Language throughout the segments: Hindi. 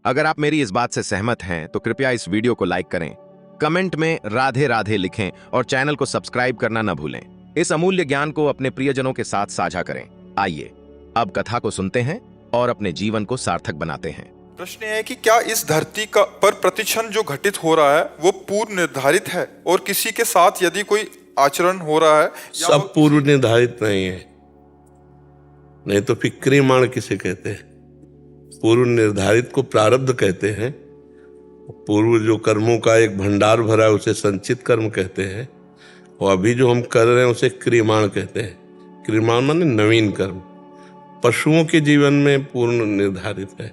अगर आप मेरी इस बात से सहमत हैं तो कृपया इस वीडियो को लाइक करें, कमेंट में राधे राधे लिखें और चैनल को सब्सक्राइब करना न भूलें। इस अमूल्य ज्ञान को अपने प्रियजनों के साथ साझा करें। आइए अब कथा को सुनते हैं और अपने जीवन को सार्थक बनाते हैं। प्रश्न ये है कि क्या इस धरती का पर प्रतिक्षण जो घटित हो रहा है वो पूर्व निर्धारित है, और किसी के साथ यदि कोई आचरण हो रहा है या सब पूर्व निर्धारित नहीं है। नहीं तो फिर क्रियमाण किसे कहते हैं? पूर्व निर्धारित को प्रारब्ध कहते हैं। पूर्व जो कर्मों का एक भंडार भरा है उसे संचित कर्म कहते हैं, और अभी जो हम कर रहे हैं उसे क्रियमाण कहते हैं। क्रियमाण माने नवीन कर्म। पशुओं के जीवन में पूर्ण निर्धारित है,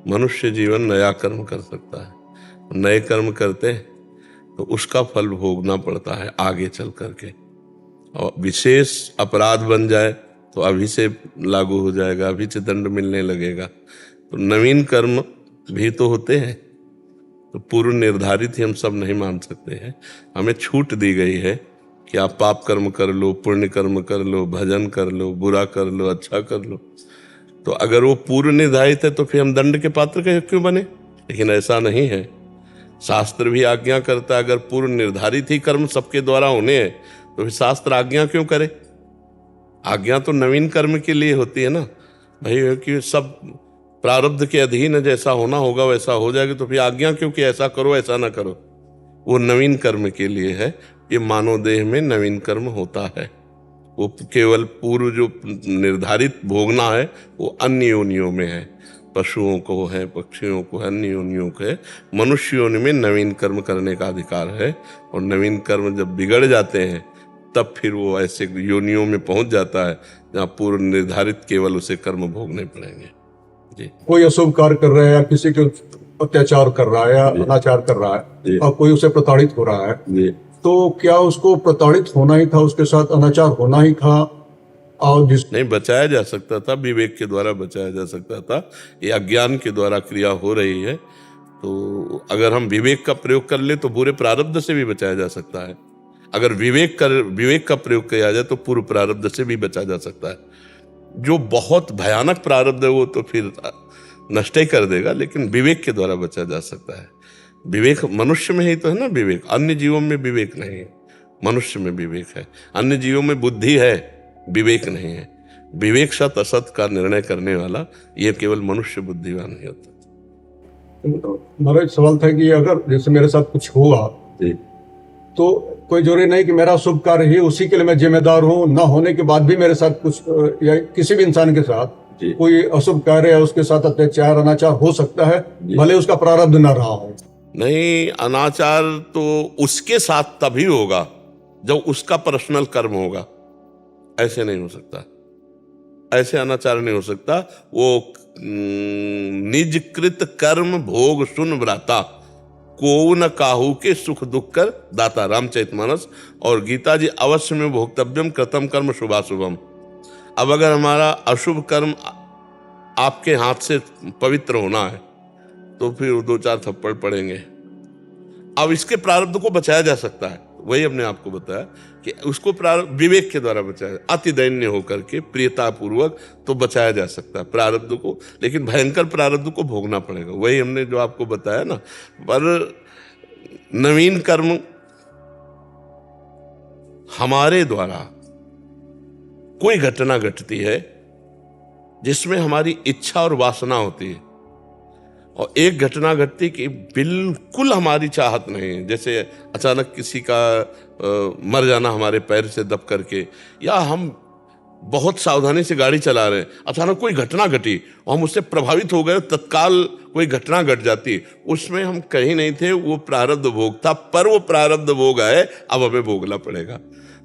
मनुष्य जीवन नया कर्म कर सकता है। नए कर्म करते हैं तो उसका फल भोगना पड़ता है आगे चल करके, और विशेष अपराध बन जाए तो अभी से लागू हो जाएगा, अभी से दंड मिलने लगेगा। तो नवीन कर्म भी तो होते हैं, तो पूर्व निर्धारित ही हम सब नहीं मान सकते हैं। हमें छूट दी गई है कि आप पाप कर्म कर लो, पुण्य कर्म कर लो, भजन कर लो, बुरा कर लो, अच्छा कर लो। तो अगर वो पूर्व निर्धारित है तो फिर हम दंड के पात्र क्यों बने? लेकिन ऐसा नहीं है। शास्त्र भी आज्ञा करता है, अगर पूर्व निर्धारित ही कर्म सबके द्वारा होने हैं तो फिर शास्त्र आज्ञा क्यों करे? आज्ञा तो नवीन कर्म के लिए होती है ना भाई, कि सब प्रारब्ध के अधीन है, जैसा होना होगा वैसा हो जाएगा, तो फिर आज्ञा क्यों कि ऐसा करो ऐसा ना करो? वो नवीन कर्म के लिए है। ये मानव देह में नवीन कर्म होता है। वो केवल पूर्व जो निर्धारित भोगना है वो अन्य योनियों में है। पशुओं को है, पक्षियों को है, अन्य योनियों को है। मनुष्य योनि में नवीन कर्म करने का अधिकार है, और नवीन कर्म जब बिगड़ जाते हैं तब फिर वो ऐसे योनियों में पहुंच जाता है जहाँ पूर्व निर्धारित केवल उसे कर्म भोगने पड़ेंगे। जी। कोई अशुभ कार्य कर रहा है या किसी के अत्याचार कर रहा है या अनाचार कर रहा है और कोई उसे प्रताड़ित हो रहा है, तो क्या उसको प्रताड़ित होना ही था, उसके साथ अनाचार होना ही था? और नहीं, बचाया जा सकता था, विवेक के द्वारा बचाया जा सकता था। ये अज्ञान के द्वारा क्रिया हो रही है, तो अगर हम विवेक का प्रयोग कर ले तो बुरे प्रारब्ध से भी बचाया जा सकता है। अगर विवेक का प्रयोग किया जाए तो पूर्व प्रारब्ध से भी बचा जा सकता है। जो बहुत भयानक प्रारब्ध है वो तो फिर नष्ट ही कर देगा, लेकिन विवेक के द्वारा बचा जा सकता है। विवेक मनुष्य में ही तो है ना विवेक, अन्य जीवों में विवेक नहीं है, मनुष्य में विवेक है। अन्य जीवों में बुद्धि है, विवेक नहीं है। विवेक सत असत का निर्णय करने वाला ये केवल मनुष्य बुद्धिवान नहीं होता। मेरा एक सवाल था कि अगर जैसे मेरे साथ कुछ हुआ तो कोई जरूरी नहीं कि मेरा शुभ कार्य ही उसी के लिए मैं जिम्मेदार हूँ, ना होने के बाद भी मेरे साथ कुछ या किसी भी इंसान के साथ कोई अशुभ कार्य या उसके साथ अत्याचार अनाचार हो सकता है, भले उसका प्रारब्ध न रहा हो। नहीं, अनाचार तो उसके साथ तभी होगा जब उसका पर्सनल कर्म होगा। ऐसे नहीं हो सकता, ऐसे अनाचार नहीं हो सकता। वो निजकृत कर्म भोग सुन व्राता, को न काहू के सुख दुख कर दाता। रामचरितमानस और गीता जी। अवश्य में भोक्तव्यम कृतम कर्म शुभाशुभम। अब अगर हमारा अशुभ कर्म आपके हाथ से पवित्र होना है तो फिर 2-4 थप्पड़ पड़ेंगे। अब इसके प्रारब्ध को बचाया जा सकता है, वही हमने आपको बताया कि उसको प्रारब्ध विवेक के द्वारा बचाया, अति दैन्य होकर के प्रियता पूर्वक तो बचाया जा सकता है प्रारब्ध को, लेकिन भयंकर प्रारब्ध को भोगना पड़ेगा। वही हमने जो आपको बताया ना। पर नवीन कर्म हमारे द्वारा कोई घटना घटती है जिसमें हमारी इच्छा और वासना होती है, और एक घटना घटती कि बिल्कुल हमारी चाहत नहीं है, जैसे अचानक किसी का मर जाना हमारे पैर से दब करके, या हम बहुत सावधानी से गाड़ी चला रहे हैं, अचानक कोई घटना घटी और हम उससे प्रभावित हो गए, तत्काल कोई घटना घट जाती, उसमें हम कहीं नहीं थे, वो प्रारब्ध भोग था, पर वो प्रारब्ध भोग है, अब हमें भोगना पड़ेगा।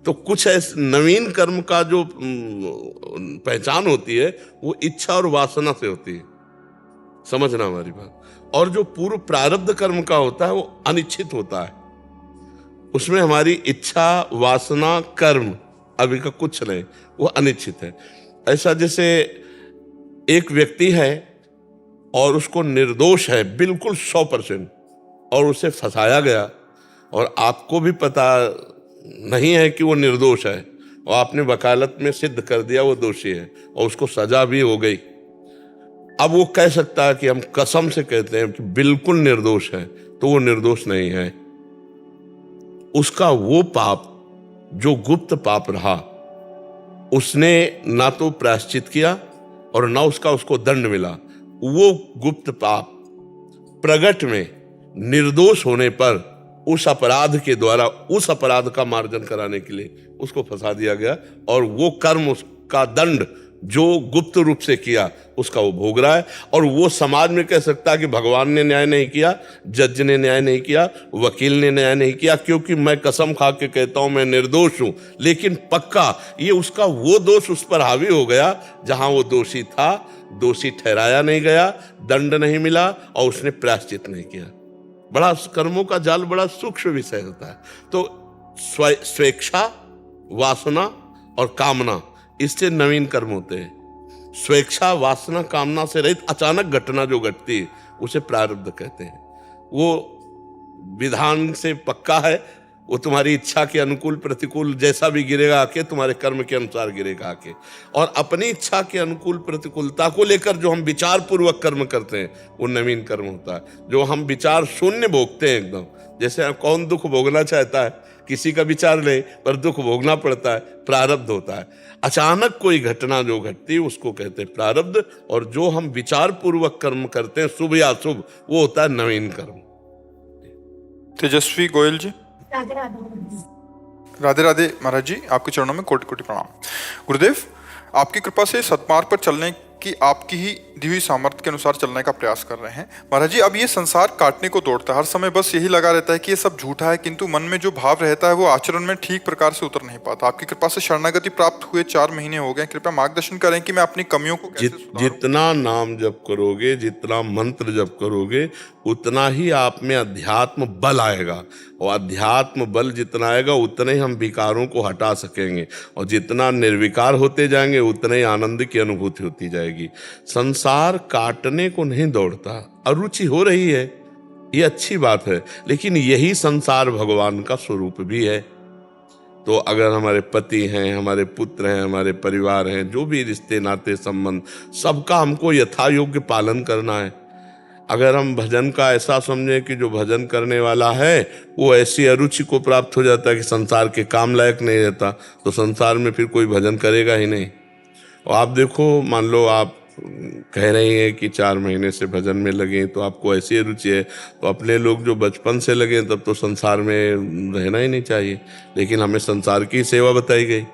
तो कुछ ऐसे नवीन कर्म का जो पहचान होती है वो इच्छा और वासना से होती है, समझना हमारी बात। और जो पूर्व प्रारब्ध कर्म का होता है वो अनिश्चित होता है, उसमें हमारी इच्छा वासना कर्म अभी का कुछ नहीं, वो अनिश्चित है। ऐसा जैसे एक व्यक्ति है और उसको निर्दोष है बिल्कुल 100%, और उसे फंसाया गया और आपको भी पता नहीं है कि वो निर्दोष है, और आपने वकालत में सिद्ध कर दिया वो दोषी है और उसको सजा भी हो गई, अब वो कह सकता है कि हम कसम से कहते हैं कि बिल्कुल निर्दोष है, तो वो निर्दोष नहीं है। उसका वो पाप जो गुप्त पाप रहा, उसने ना तो प्रायश्चित किया और ना उसको दंड मिला। वो गुप्त पाप प्रगट में निर्दोष होने पर उस अपराध के द्वारा उस अपराध का मार्जन कराने के लिए उसको फंसा दिया गया, और वो कर्म, उसका दंड जो गुप्त रूप से किया उसका वो भोग रहा है। और वो समाज में कह सकता है कि भगवान ने न्याय नहीं किया, जज ने न्याय नहीं किया, वकील ने न्याय नहीं किया, क्योंकि मैं कसम खा के कहता हूं मैं निर्दोष हूं, लेकिन पक्का ये उसका वो दोष उस पर हावी हो गया जहां वो दोषी था, दोषी ठहराया नहीं गया, दंड नहीं मिला और उसने प्रायश्चित नहीं किया। बड़ा कर्मों का जाल बड़ा सूक्ष्म विषय होता है। तो स्वेच्छा, वासना और कामना, इससे नवीन कर्म होते हैं। स्वेच्छा, वासना, कामना से रहित अचानक घटना जो घटती है उसे प्रारब्ध कहते हैं। वो विधान से पक्का है, वो तुम्हारी इच्छा के अनुकूल प्रतिकूल जैसा भी गिरेगा आके, तुम्हारे कर्म के अनुसार गिरेगा आके। और अपनी इच्छा के अनुकूल प्रतिकूलता को लेकर जो हम विचार पूर्वक कर्म करते हैं वो नवीन कर्म होता है। जो हम विचार शून्य भोगते हैं एकदम, जैसे कौन दुख भोगना चाहता है, किसी का विचार नहीं पर दुख भोगना पड़ता है, प्रारब्ध होता है। अचानक कोई घटना जो घटती है उसको कहते हैं प्रारब्ध, और जो हम विचार पूर्वक कर्म करते हैं शुभ या अशुभ, वो होता है नवीन कर्म। तेजस्वी गोयल जी। राधे राधे महाराज जी, आपके चरणों में कोटि कोटि प्रणाम। गुरुदेव, आपकी कृपा से सत्मार्ग पर चलने की आपकी ही दी हुई सामर्थ्य के अनुसार चलने का प्रयास कर रहे हैं। महाराज जी, अब ये संसार काटने को दौड़ता है, हर समय बस यही लगा रहता है कि ये सब झूठा है, किंतु मन में जो भाव रहता है वो आचरण में ठीक प्रकार से उतर नहीं पाता। आपकी कृपा से शरणागति प्राप्त हुए 4 महीने हो गए, कृपया मार्गदर्शन करें कि मैं अपनी कमियों को कैसे सुधारूं। जितना नाम जप करोगे, जितना मंत्र जप करोगे, उतना ही आप में अध्यात्म बल आएगा, और अध्यात्म बल जितना आएगा उतने ही हम विकारों को हटा सकेंगे, और जितना निर्विकार होते जाएंगे उतने ही आनंद की अनुभूति होती जाएगी। संसार काटने को नहीं दौड़ता, अरुचि हो रही है, ये अच्छी बात है, लेकिन यही संसार भगवान का स्वरूप भी है। तो अगर हमारे पति हैं, हमारे पुत्र हैं, हमारे परिवार हैं, जो भी रिश्ते नाते संबंध, सबका हमको यथा योग्य पालन करना है। अगर हम भजन का ऐसा समझें कि जो भजन करने वाला है वो ऐसी अरुचि को प्राप्त हो जाता है कि संसार के काम लायक नहीं रहता, तो संसार में फिर कोई भजन करेगा ही नहीं। और आप देखो, मान लो आप कह रही हैं कि 4 महीने से भजन में लगे, तो आपको ऐसी रुचि है, तो अपने लोग जो बचपन से लगे तब तो संसार में रहना ही नहीं चाहिए। लेकिन हमें संसार की सेवा बताई गई,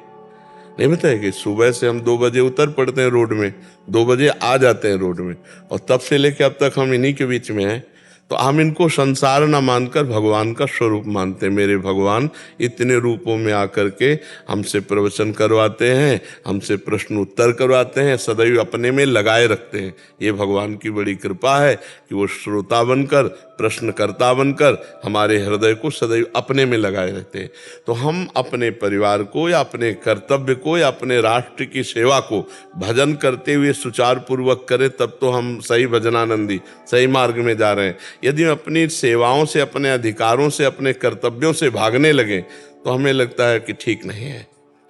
नहीं बताई गई। सुबह से हम 2 बजे उतर पड़ते हैं रोड में, 2 बजे आ जाते हैं रोड में, और तब से लेकर अब तक हम इन्हीं के बीच में हैं। तो हम इनको संसार ना मानकर भगवान का स्वरूप मानते हैं। मेरे भगवान इतने रूपों में आकर के हमसे प्रवचन करवाते हैं, हमसे प्रश्न उत्तर करवाते हैं, सदैव अपने में लगाए रखते हैं। ये भगवान की बड़ी कृपा है कि वो श्रोता बनकर, प्रश्नकर्ता बनकर हमारे हृदय को सदैव अपने में लगाए रहते हैं। तो हम अपने परिवार को या अपने कर्तव्य को या अपने राष्ट्र की सेवा को भजन करते हुए सुचारू पूर्वक करें, तब तो हम सही भजनानंदी, सही मार्ग में जा रहे हैं। यदि हम अपनी सेवाओं से, अपने अधिकारों से, अपने कर्तव्यों से भागने लगे तो हमें लगता है कि ठीक नहीं है।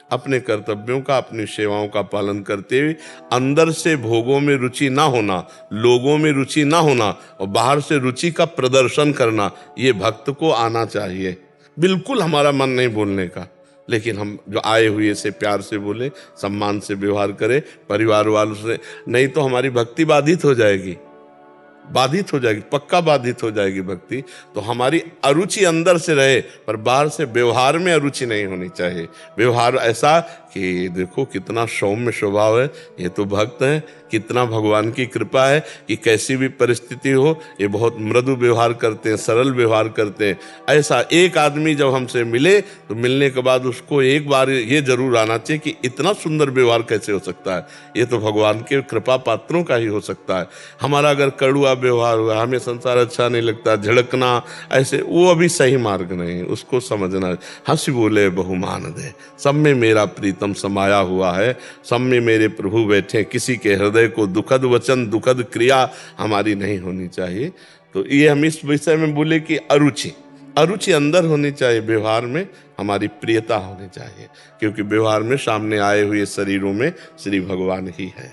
अपने कर्तव्यों का, अपनी सेवाओं का पालन करते हुए अंदर से भोगों में रुचि ना होना, लोगों में रुचि ना होना और बाहर से रुचि का प्रदर्शन करना, ये भक्त को आना चाहिए। बिल्कुल हमारा मन नहीं बोलने का, लेकिन हम जो आए हुए से प्यार से बोले, सम्मान से व्यवहार करें, परिवार वालों से, नहीं तो हमारी भक्ति बाधित हो जाएगी, बाधित हो जाएगी, पक्का बाधित हो जाएगी भक्ति। तो हमारी अरुचि अंदर से रहे पर बाहर से व्यवहार में अरुचि नहीं होनी चाहिए। व्यवहार ऐसा कि देखो कितना सौम्य स्वभाव है, ये तो भक्त हैं, कितना भगवान की कृपा है कि कैसी भी परिस्थिति हो ये बहुत मृदु व्यवहार करते हैं, सरल व्यवहार करते हैं। ऐसा एक आदमी जब हमसे मिले तो मिलने के बाद उसको एक बार ये जरूर आना चाहिए कि इतना सुंदर व्यवहार कैसे हो सकता है, ये तो भगवान के कृपा पात्रों का ही हो सकता है। हमारा अगर कड़ुआ व्यवहार हुआ, हमें संसार अच्छा नहीं लगता, झड़कना, ऐसे, वो अभी सही मार्ग नहीं, उसको समझना। हंसी बोले बहुमान दे, सब में मेरा प्रीतम समाया हुआ है, सब में मेरे प्रभु बैठे, किसी के हृदय को दुखद वचन, दुखद क्रिया हमारी नहीं होनी चाहिए। तो ये हम इस विषय में बोले कि अरुचि अंदर होनी चाहिए, व्यवहार में हमारी प्रियता होनी चाहिए, क्योंकि व्यवहार में सामने आए हुए शरीरों में श्री भगवान ही है।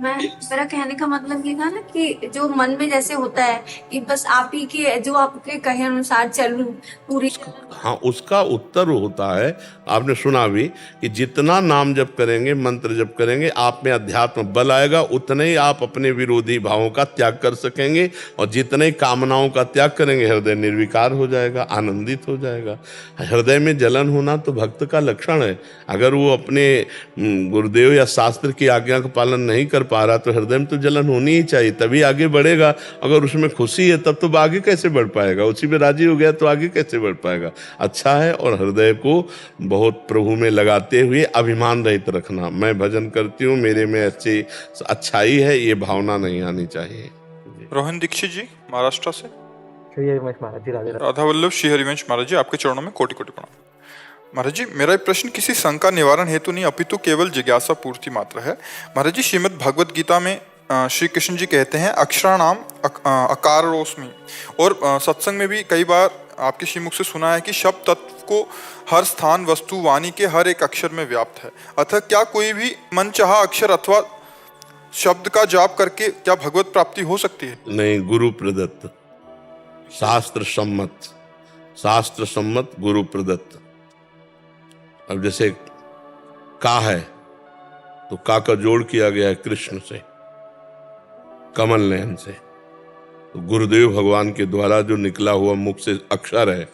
मेरा कहने का मतलब ये था ना कि जो मन में जैसे होता है कि बस आप ही के जो आपके कहे अनुसार चलूं पूरी। हाँ, उसका उत्तर होता है, आपने सुना भी कि जितना नाम जप करेंगे, मंत्र जप करेंगे, आप में अध्यात्म बल आएगा, उतने ही आप अपने विरोधी भावों का त्याग कर सकेंगे, और जितने ही कामनाओं का त्याग करेंगे हृदय निर्विकार हो जाएगा, आनंदित हो जाएगा। हृदय में जलन होना तो भक्त का लक्षण है। अगर वो अपने गुरुदेव या शास्त्र की आज्ञा का पालन नहीं कर पा रहा तो हृदय में तो जलन होनी ही चाहिए, तभी आगे बढ़ेगा। अगर उसमें खुशी है तब तो आगे कैसे बढ़ पाएगा, उसी में राजी हो गया तो आगे कैसे बढ़ पाएगा। अच्छा है, और हृदय को बहुत प्रभु में लगाते हुए अभिमान रहित रखना। मैं भजन करती हूँ, मेरे में अच्छी अच्छाई है, ये भावना नहीं आनी चाहिए। रोहन दीक्षित जी महाराष्ट्र से। श्री हरिवंश महाराज जी, राधे राधे। राधा वल्लभ श्री हरिवंश महाराज जी, आपके चरणों में कोटि कोटि प्रणाम। महाराज जी, मेरा एक प्रश्न किसी शंका निवारण हेतु नहीं अपितु केवल जिज्ञासा पूर्ति मात्र है। महाराज जी, श्रीमद् भगवद गीता में श्री कृष्ण जी कहते हैं अक्षराणाम अकारोस्मि, और सत्संग में भी कई बार आपके श्रीमुख से सुना है कि शब्द तत्व को हर स्थान, वस्तु, वाणी के हर एक अक्षर में व्याप्त है। अतः क्या कोई भी मनचाहा अक्षर अथवा शब्द का जाप करके क्या भगवत प्राप्ति हो सकती है? नहीं, गुरु प्रदत्त, शास्त्र सम्मत गुरु प्रदत्त। अब जैसे का है तो का जोड़ किया गया है कृष्ण से, कमल नयन से। तो गुरुदेव भगवान के द्वारा जो निकला हुआ मुख से अक्षर है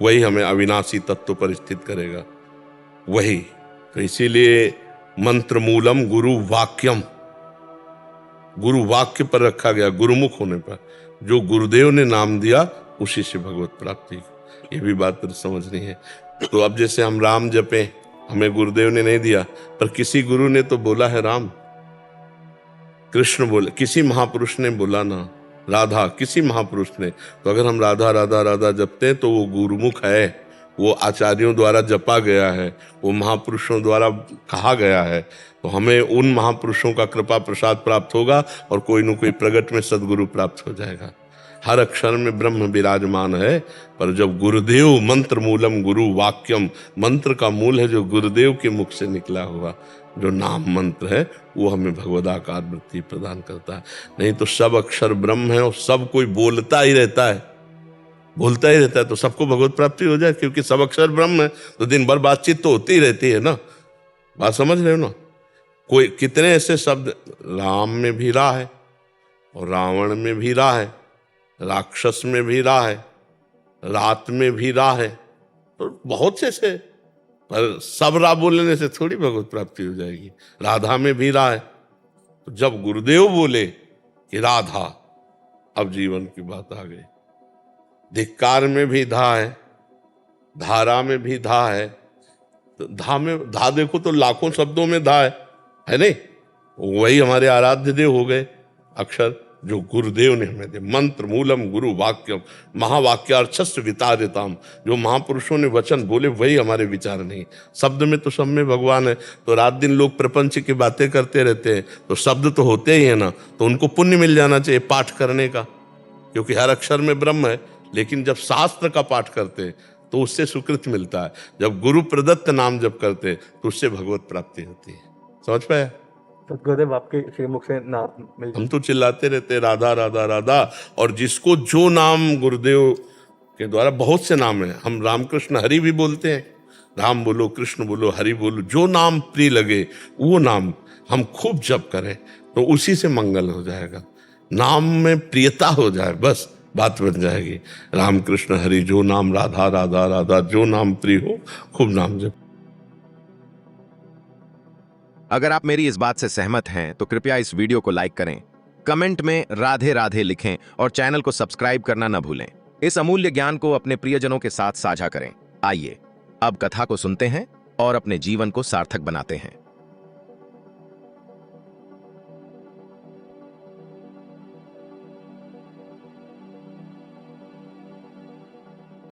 वही हमें अविनाशी तत्व पर स्थित करेगा, वही। तो इसीलिए मंत्र मूलम गुरु वाक्यम, गुरु वाक्य पर रखा गया, गुरुमुख होने पर जो गुरुदेव ने नाम दिया उसी से भगवत प्राप्ति। ये भी बात समझनी है। तो अब जैसे हम राम जपें, हमें गुरुदेव ने नहीं दिया, पर किसी गुरु ने तो बोला है राम, कृष्ण बोले, किसी महापुरुष ने बोला ना, राधा किसी महापुरुष ने। तो अगर हम राधा राधा राधा जपते हैं तो वो गुरुमुख है, वो आचार्यों द्वारा जपा गया है, वो महापुरुषों द्वारा कहा गया है। तो हमें उन महापुरुषों का कृपा प्रसाद प्राप्त होगा और कोई न कोई प्रगट में सदगुरु प्राप्त हो जाएगा। हर अक्षर में ब्रह्म विराजमान है, पर जब गुरुदेव, मंत्र मूलम गुरु वाक्यम, मंत्र का मूल है जो गुरुदेव के मुख से निकला हुआ जो नाम मंत्र है, वो हमें भगवदाकार वृत्ति प्रदान करता है। नहीं तो सब अक्षर ब्रह्म है और सब कोई बोलता ही रहता है, बोलता ही रहता है, तो सबको भगवत प्राप्ति हो जाए, क्योंकि सब अक्षर ब्रह्म है। तो दिन भर बातचीत तो होती ही रहती है ना, बात समझ रहे हो ना। कोई कितने ऐसे शब्द, राम में भी रा है और रावण में भी रा है, राक्षस में भी रा है, रात में भी रा है, तो बहुत से ऐसे। पर सब रा बोलने से थोड़ी भगवत प्राप्ति हो जाएगी। राधा में भी रा है, तो जब गुरुदेव बोले कि राधा, अब जीवन की बात आ गई। धिक्कार में भी धा है, धारा में भी धा है। तो धा में, धा देखो तो लाखों शब्दों में धा है नहीं? वही हमारे आराध्य देव हो गए अक्षर जो गुरुदेव ने हमें दिए। मंत्र मूलम गुरु वाक्यम महावाक्यार्थस्य वितारिताम, जो महापुरुषों ने वचन बोले वही हमारे विचार नहीं। शब्द में तो सब में भगवान है। तो रात दिन लोग प्रपंच की बातें करते रहते हैं, तो शब्द तो होते ही है ना, तो उनको पुण्य मिल जाना चाहिए पाठ करने का, क्योंकि हर अक्षर में ब्रह्म है। लेकिन जब शास्त्र का पाठ करते तो उससे सुकृत मिलता है, जब गुरु प्रदत्त नाम जप करते तो उससे भगवत प्राप्ति होती है। समझ पाया? गुरुदेव आपके श्रीमुख से नाम मिल, हम तो चिल्लाते रहते राधा राधा राधा, और जिसको जो नाम गुरुदेव के द्वारा, बहुत से नाम है, हम रामकृष्ण हरि भी बोलते हैं, राम बोलो, कृष्ण बोलो, हरि बोलो, जो नाम प्रिय लगे वो नाम हम खूब जप करें तो उसी से मंगल हो जाएगा। नाम में प्रियता हो जाए, बस बात बन जाएगी। राम कृष्ण हरि, जो नाम, राधा राधा राधा, जो नाम प्रिय हो, खूब नाम जप। अगर आप मेरी इस बात से सहमत हैं तो कृपया इस वीडियो को लाइक करें, कमेंट में राधे राधे लिखें और चैनल को सब्सक्राइब करना न भूलें। इस अमूल्य ज्ञान को अपने प्रियजनों के साथ साझा करें। आइए अब कथा को सुनते हैं और अपने जीवन को सार्थक बनाते हैं।